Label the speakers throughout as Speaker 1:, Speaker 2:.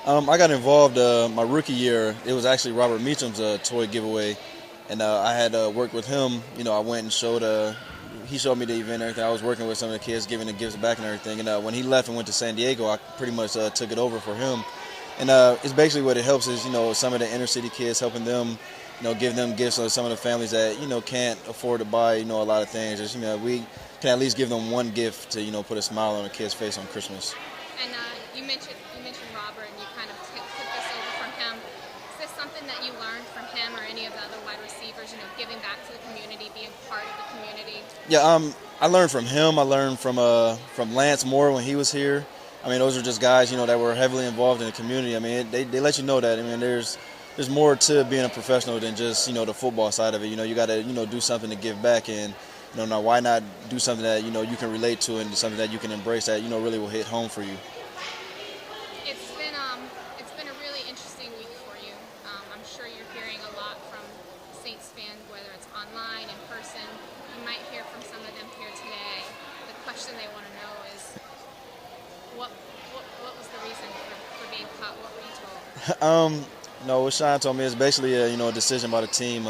Speaker 1: I got involved my rookie year. It was actually Robert Meacham's toy giveaway, and I had worked with him. I went and showed. He showed me the event and everything. I was working with some of the kids, giving the gifts back and everything. And when he left and went to San Diego, I pretty much took it over for him. And it's basically what it helps is some of the inner city kids, helping them, give them gifts to some of the families that can't afford to buy a lot of things. Just we can at least give them one gift to put a smile on a kid's face on Christmas.
Speaker 2: And you mentioned Robert, and you kind of took this over from him. Is this something that you learned from him or any of the other wide receivers? Giving back to the community, being part of the community.
Speaker 1: Yeah, I learned from him. I learned from Lance Moore when he was here. I mean, those are just guys that were heavily involved in the community. I mean, they let you know that. I mean, there's more to being a professional than just the football side of it. You got to do something to give back, and now why not do something that you can relate to and something that you can embrace that really will hit home for you.
Speaker 2: It's been a really interesting week for you. I'm sure you're hearing a lot from Saints fans, whether it's online, in person. You might hear from some of them here today. The question they want to know is, what was the reason for being cut? What were you told?
Speaker 1: No, what Sean told me is basically a decision by the team.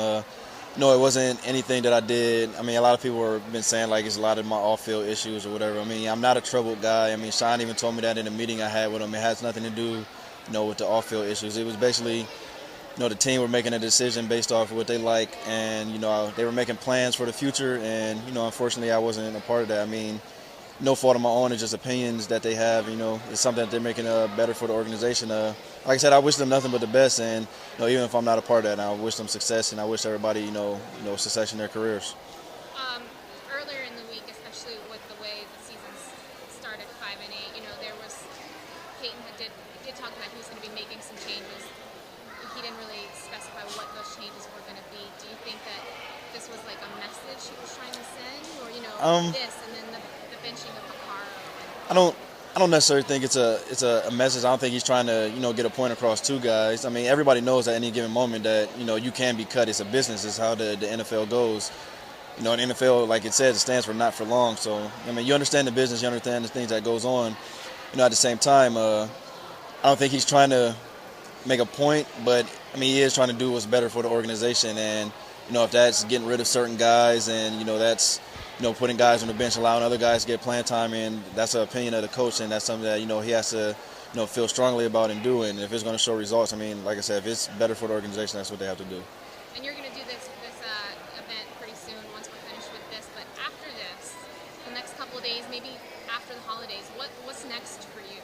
Speaker 1: No, it wasn't anything that I did. I mean, a lot of people have been saying like it's a lot of my off-field issues or whatever. I mean, I'm not a troubled guy. I mean, Sean even told me that in a meeting I had with him. It has nothing to do, with the off-field issues. It was basically, the team were making a decision based off of what they like, and they were making plans for the future. And unfortunately, I wasn't a part of that. I mean, no fault of my own. It's just opinions that they have. It's something that they're making better for the organization. Like I said, I wish them nothing but the best, and even if I'm not a part of that, I wish them success, and I wish everybody success in their careers.
Speaker 2: Earlier in the week, especially with the way the season started 5-8, there was Peyton did talk about he was going to be making some changes. He didn't really specify what those changes were going to be. Do you think that this was like a message he was trying to send, or this and then the benching of Picaro?
Speaker 1: I don't necessarily think it's a message. I don't think he's trying to get a point across to guys. I mean, everybody knows at any given moment that you can be cut. It's a business. It's how the NFL goes. In the NFL, like it says, it stands for not for long. So I mean, you understand the business, you understand the things that goes on. At the same time, I don't think he's trying to make a point, but I mean, he is trying to do what's better for the organization. And if that's getting rid of certain guys, and that's putting guys on the bench, allowing other guys to get playing time, and that's an opinion of the coach, and that's something that he has to feel strongly about and do. And if it's going to show results, I mean, like I said, if it's better for the organization, that's what they have to do.
Speaker 2: And you're going to do this event pretty soon once we're finished with this. But after this, the next couple of days, maybe after the holidays, what's next for you?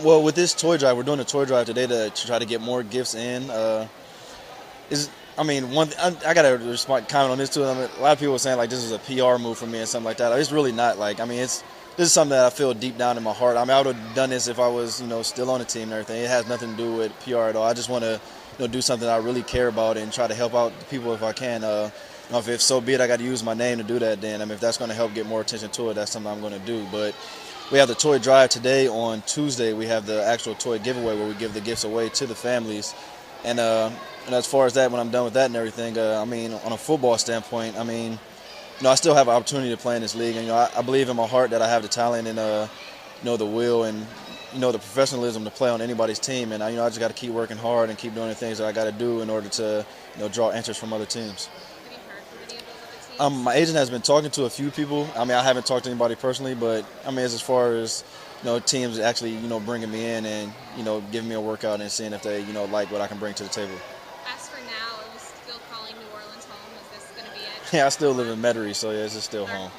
Speaker 1: Well, with this toy drive, we're doing a toy drive today to try to get more gifts in. I mean, I got to comment on this too. I mean, a lot of people are saying like this is a PR move for me and something like that. It's really not. Like, I mean, this is something that I feel deep down in my heart. I mean, I would have done this if I was, still on the team and everything. It has nothing to do with PR at all. I just want to, do something I really care about and try to help out the people if I can. If so be it, I got to use my name to do that. Then, I mean, if that's going to help get more attention to it, that's something I'm going to do. But we have the toy drive today. On Tuesday, we have the actual toy giveaway where we give the gifts away to the families. And as far as that, when I'm done with that and everything, I mean, on a football standpoint, I mean, I still have an opportunity to play in this league. And, I believe in my heart that I have the talent and, the will and, the professionalism to play on anybody's team. And, I just got to keep working hard and keep doing the things that I got to do in order to, draw interest from other teams.
Speaker 2: Have you heard from any of those other teams?
Speaker 1: My agent has been talking to a few people. I mean, I haven't talked to anybody personally, but, I mean, as far as, teams actually, bringing me in and, giving me a workout and seeing if they, like what I can bring to the table.
Speaker 2: As for now, are you still calling New Orleans home? Is this going to be it?
Speaker 1: Yeah, I still live in Metairie, so yeah, this is still home.